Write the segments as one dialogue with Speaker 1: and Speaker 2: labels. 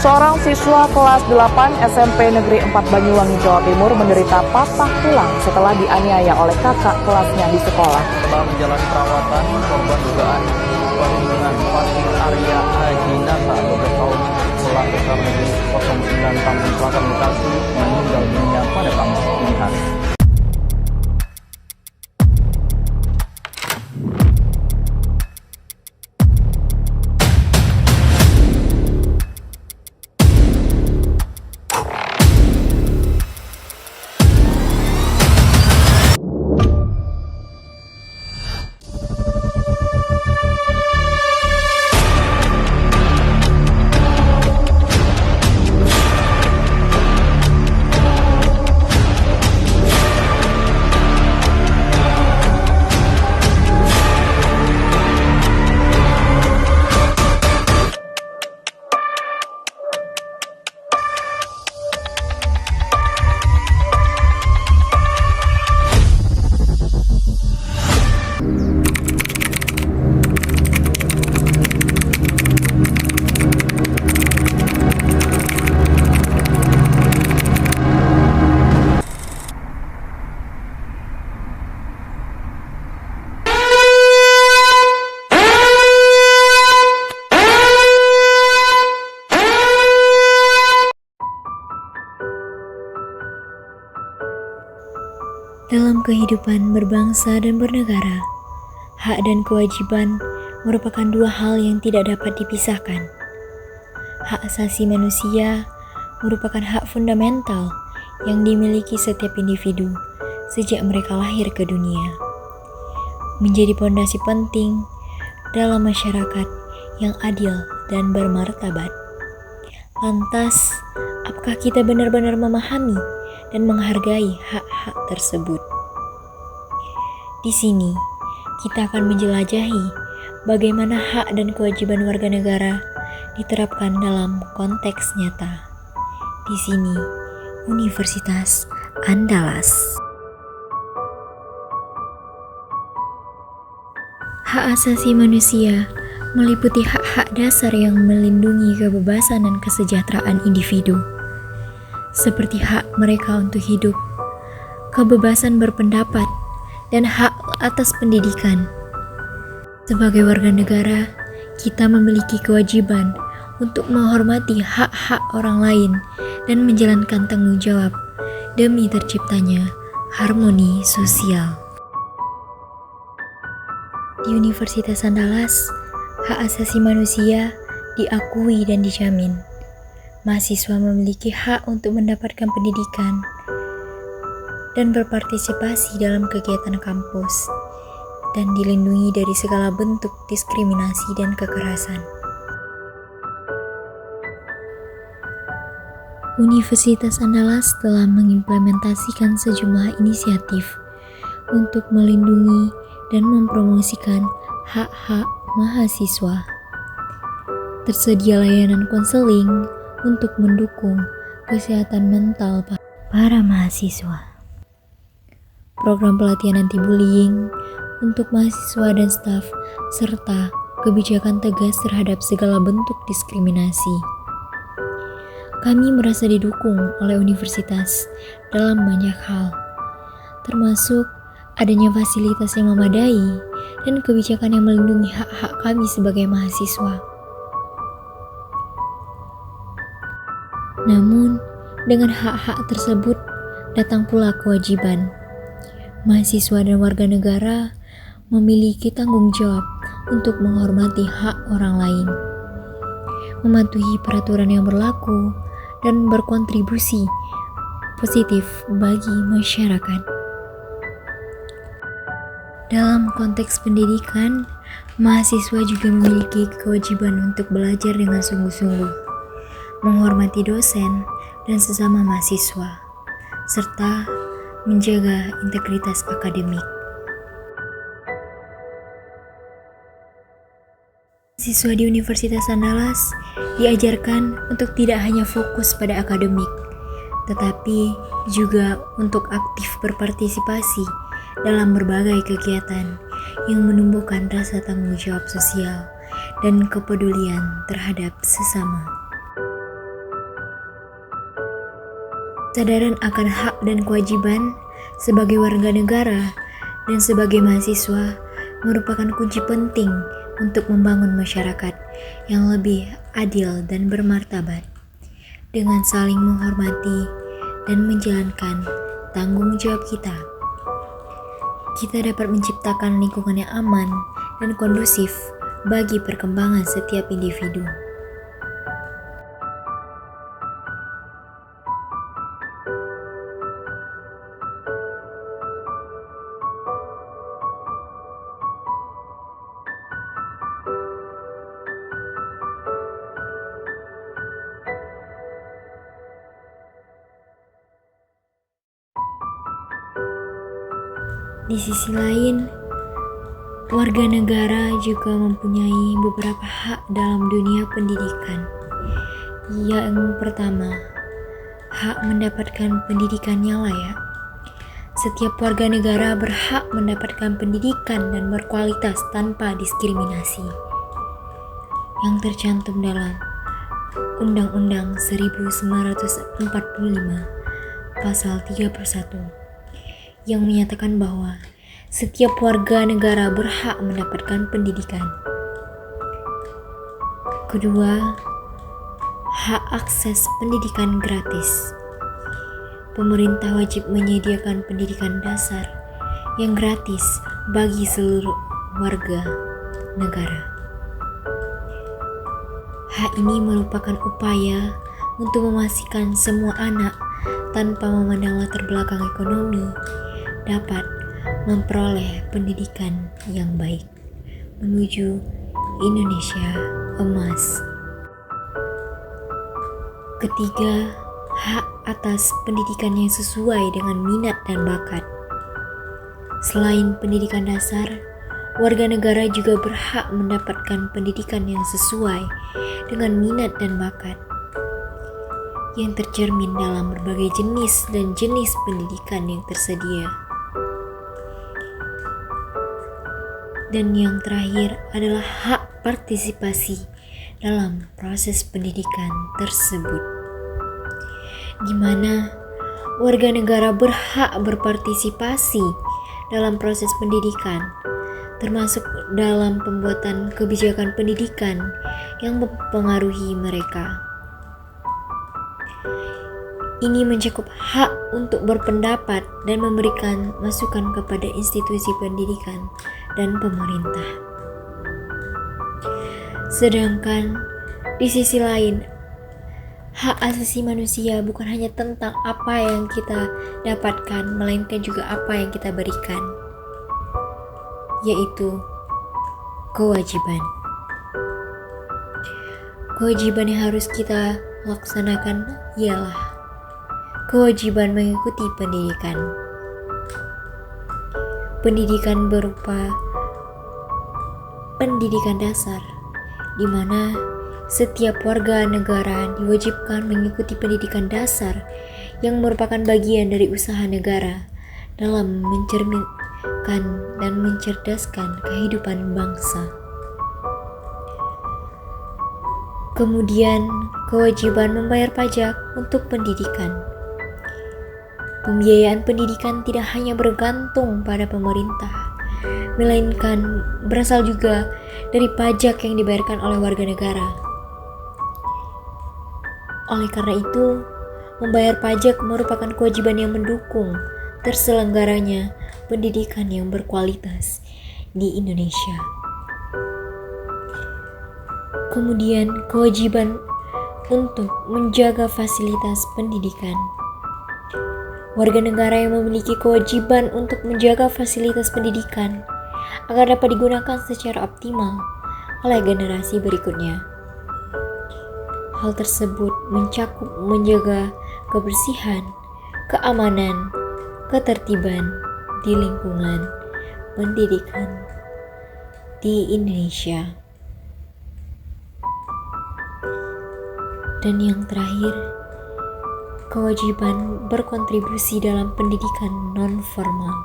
Speaker 1: Seorang siswa kelas 8 SMP Negeri 4 Banyuwangi, Jawa Timur menderita patah tulang setelah dianiaya oleh kakak kelasnya di sekolah.
Speaker 2: Setelah menjalani perawatan, korban dugaan perlindungan parkir area Haji Nasa 12 tahun sekolah dasar negeri 09 Tambun Selatan Bekasi meninggal dunia pada Kamis dini hari.
Speaker 3: Dalam kehidupan berbangsa dan bernegara, hak dan kewajiban merupakan dua hal yang tidak dapat dipisahkan. Hak asasi manusia merupakan hak fundamental yang dimiliki setiap individu sejak mereka lahir ke dunia. Menjadi pondasi penting dalam masyarakat yang adil dan bermartabat. Lantas, apakah kita benar-benar memahami dan menghargai hak-hak tersebut? Di sini, kita akan menjelajahi bagaimana hak dan kewajiban warga negara diterapkan dalam konteks nyata. Di sini, Universitas Andalas. Hak asasi manusia meliputi hak-hak dasar yang melindungi kebebasan dan kesejahteraan individu, seperti hak mereka untuk hidup, kebebasan berpendapat, dan hak atas pendidikan. Sebagai warga negara, kita memiliki kewajiban untuk menghormati hak-hak orang lain dan menjalankan tanggung jawab demi terciptanya harmoni sosial. Di Universitas Andalas, hak asasi manusia diakui dan dijamin. Mahasiswa memiliki hak untuk mendapatkan pendidikan dan berpartisipasi dalam kegiatan kampus, dan dilindungi dari segala bentuk diskriminasi dan kekerasan. Universitas Andalas telah mengimplementasikan sejumlah inisiatif untuk melindungi dan mempromosikan hak-hak mahasiswa. Tersedia layanan konseling untuk mendukung kesehatan mental para mahasiswa. Program pelatihan anti-bullying untuk mahasiswa dan staf, serta kebijakan tegas terhadap segala bentuk diskriminasi. Kami merasa didukung oleh universitas dalam banyak hal, termasuk adanya fasilitas yang memadai dan kebijakan yang melindungi hak-hak kami sebagai mahasiswa. Namun, dengan hak-hak tersebut datang pula kewajiban. Mahasiswa dan warga negara memiliki tanggung jawab untuk menghormati hak orang lain, mematuhi peraturan yang berlaku, dan berkontribusi positif bagi masyarakat. Dalam konteks pendidikan, mahasiswa juga memiliki kewajiban untuk belajar dengan sungguh-sungguh, menghormati dosen dan sesama mahasiswa, serta menjaga integritas akademik. Siswa di Universitas Andalas diajarkan untuk tidak hanya fokus pada akademik, tetapi juga untuk aktif berpartisipasi dalam berbagai kegiatan yang menumbuhkan rasa tanggung jawab sosial dan kepedulian terhadap sesama. Kesadaran akan hak dan kewajiban sebagai warga negara dan sebagai mahasiswa merupakan kunci penting untuk membangun masyarakat yang lebih adil dan bermartabat, dengan saling menghormati dan menjalankan tanggung jawab kita. Kita dapat menciptakan lingkungan yang aman dan kondusif bagi perkembangan setiap individu. Di sisi lain, warga negara juga mempunyai beberapa hak dalam dunia pendidikan. Yang pertama, hak mendapatkan pendidikan yang layak. Setiap warga negara berhak mendapatkan pendidikan dan berkualitas tanpa diskriminasi, yang tercantum dalam Undang-Undang 1945 Pasal 31, yang menyatakan bahwa setiap warga negara berhak mendapatkan pendidikan. Kedua, hak akses pendidikan gratis. Pemerintah wajib menyediakan pendidikan dasar yang gratis bagi seluruh warga negara. Hak ini merupakan upaya untuk memastikan semua anak tanpa memandang latar belakang ekonomi dapat memperoleh pendidikan yang baik menuju Indonesia emas. Ketiga, hak atas pendidikan yang sesuai dengan minat dan bakat. Selain pendidikan dasar, warga negara juga berhak mendapatkan pendidikan yang sesuai dengan minat dan bakat, yang tercermin dalam berbagai jenis dan jenis pendidikan yang tersedia. Dan yang terakhir adalah hak partisipasi dalam proses pendidikan tersebut, di mana warga negara berhak berpartisipasi dalam proses pendidikan, termasuk dalam pembuatan kebijakan pendidikan yang mempengaruhi mereka. Ini mencakup hak untuk berpendapat dan memberikan masukan kepada institusi pendidikan dan pemerintah. Sedangkan di sisi lain, hak asasi manusia bukan hanya tentang apa yang kita dapatkan, melainkan juga apa yang kita berikan, yaitu kewajiban. Kewajiban yang harus kita laksanakan ialah kewajiban mengikuti pendidikan. Pendidikan berupa pendidikan dasar, di mana setiap warga negara diwajibkan mengikuti pendidikan dasar yang merupakan bagian dari usaha negara dalam mencerminkan dan mencerdaskan kehidupan bangsa. Kemudian, kewajiban membayar pajak untuk pendidikan. Pembiayaan pendidikan tidak hanya bergantung pada pemerintah, melainkan berasal juga dari pajak yang dibayarkan oleh warga negara. Oleh karena itu, membayar pajak merupakan kewajiban yang mendukung terselenggaranya pendidikan yang berkualitas di Indonesia. Kemudian, kewajiban untuk menjaga fasilitas pendidikan. Warga negara yang memiliki kewajiban untuk menjaga fasilitas pendidikan agar dapat digunakan secara optimal oleh generasi berikutnya. Hal tersebut mencakup menjaga kebersihan, keamanan, ketertiban di lingkungan pendidikan di Indonesia. Dan yang terakhir, kewajiban berkontribusi dalam pendidikan non-formal,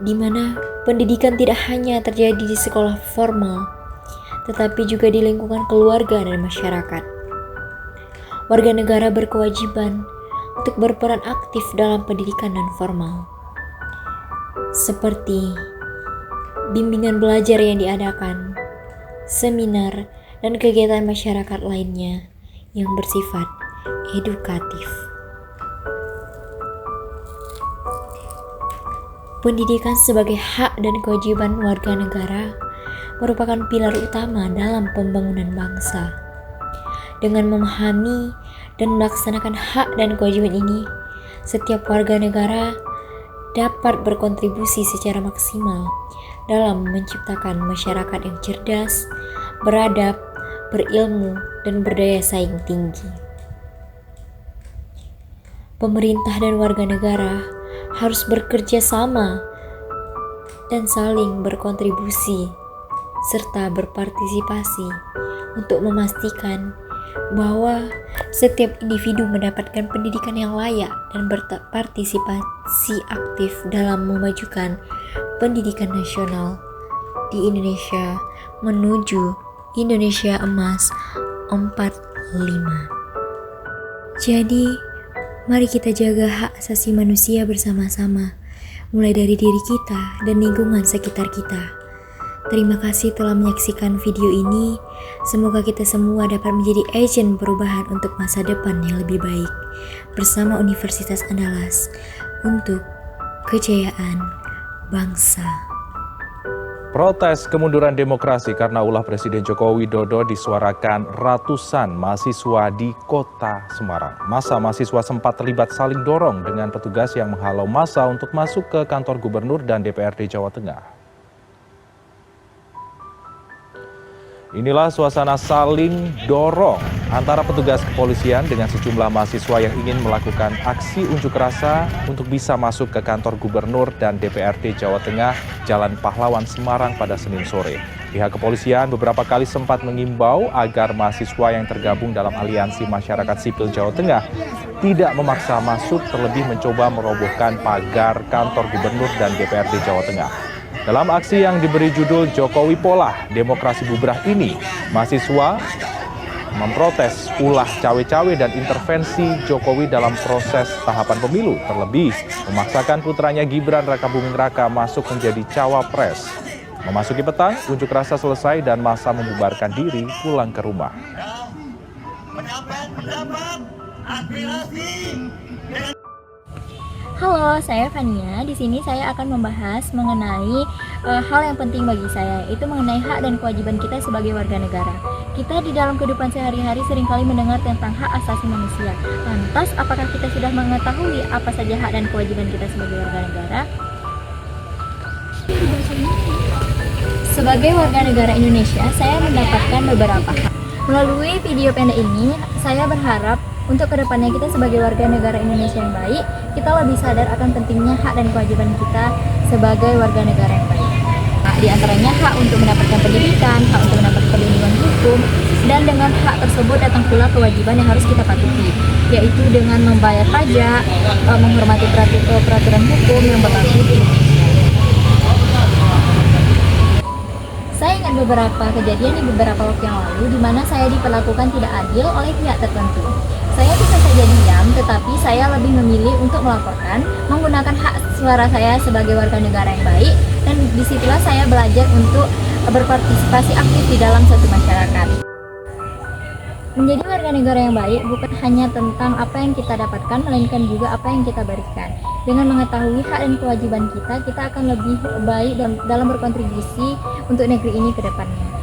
Speaker 3: di mana pendidikan tidak hanya terjadi di sekolah formal, tetapi juga di lingkungan keluarga dan masyarakat. warga negara berkewajiban untuk berperan aktif dalam pendidikan non formal, seperti bimbingan belajar yang diadakan, seminar, dan kegiatan masyarakat lainnya yang bersifat edukatif. Pendidikan sebagai hak dan kewajiban warga negara merupakan pilar utama dalam pembangunan bangsa. Dengan memahami dan melaksanakan hak dan kewajiban ini, setiap warga negara dapat berkontribusi secara maksimal dalam menciptakan masyarakat yang cerdas, beradab, berilmu, dan berdaya saing tinggi. Pemerintah dan warga negara harus bekerja sama dan saling berkontribusi serta berpartisipasi untuk memastikan bahwa setiap individu mendapatkan pendidikan yang layak dan berpartisipasi aktif dalam memajukan pendidikan nasional di Indonesia menuju Indonesia Emas 45. Jadi, mari kita jaga hak asasi manusia bersama-sama, mulai dari diri kita dan lingkungan sekitar kita. Terima kasih telah menyaksikan video ini. Semoga kita semua dapat menjadi agen perubahan untuk masa depan yang lebih baik bersama Universitas Andalas untuk kejayaan bangsa.
Speaker 4: Protes kemunduran demokrasi karena ulah Presiden Joko Widodo disuarakan ratusan mahasiswa di Kota Semarang. Massa mahasiswa sempat terlibat saling dorong dengan petugas yang menghalau massa untuk masuk ke kantor gubernur dan DPRD Jawa Tengah. Inilah suasana saling dorong antara petugas kepolisian dengan sejumlah mahasiswa yang ingin melakukan aksi unjuk rasa untuk bisa masuk ke kantor gubernur dan DPRD Jawa Tengah, Jalan Pahlawan Semarang pada Senin sore. Pihak kepolisian beberapa kali sempat mengimbau agar mahasiswa yang tergabung dalam Aliansi Masyarakat Sipil Jawa Tengah tidak memaksa masuk, terlebih mencoba merobohkan pagar kantor gubernur dan DPRD Jawa Tengah. Dalam aksi yang diberi judul Jokowi Pola Demokrasi Bubrah ini, mahasiswa memprotes ulah cawe-cawe dan intervensi Jokowi dalam proses tahapan pemilu, terlebih memaksakan putranya Gibran Rakabuming Raka masuk menjadi cawapres. Memasuki petang, unjuk rasa selesai dan massa membubarkan diri pulang ke rumah.
Speaker 5: Halo, saya Fania. Di sini saya akan membahas mengenai hal yang penting bagi saya, yaitu mengenai hak dan kewajiban kita sebagai warga negara. Kita di dalam kehidupan sehari-hari seringkali mendengar tentang hak asasi manusia. Lantas, apakah kita sudah mengetahui apa saja hak dan kewajiban kita sebagai warga negara? Sebagai warga negara Indonesia, saya mendapatkan beberapa hak. Melalui video pendek ini, saya berharap untuk kedepannya kita sebagai warga negara Indonesia yang baik, kita lebih sadar akan pentingnya hak dan kewajiban kita sebagai warga negara yang baik. Nah, di antaranya hak untuk mendapatkan pendidikan, hak untuk mendapatkan perlindungan hukum, dan dengan hak tersebut datang pula kewajiban yang harus kita patuhi, yaitu dengan membayar pajak, menghormati peraturan hukum yang berlaku di Indonesia. Saya ingat beberapa kejadian di beberapa waktu yang lalu di mana saya diperlakukan tidak adil oleh pihak tertentu. Saya bisa saja diam, tetapi saya lebih memilih untuk melaporkan menggunakan hak suara saya sebagai warga negara yang baik, dan disitulah saya belajar untuk berpartisipasi aktif di dalam suatu masyarakat. Menjadi warga negara yang baik bukan hanya tentang apa yang kita dapatkan, melainkan juga apa yang kita berikan. Dengan mengetahui hak dan kewajiban kita, kita akan lebih baik dalam berkontribusi untuk negeri ini ke depannya.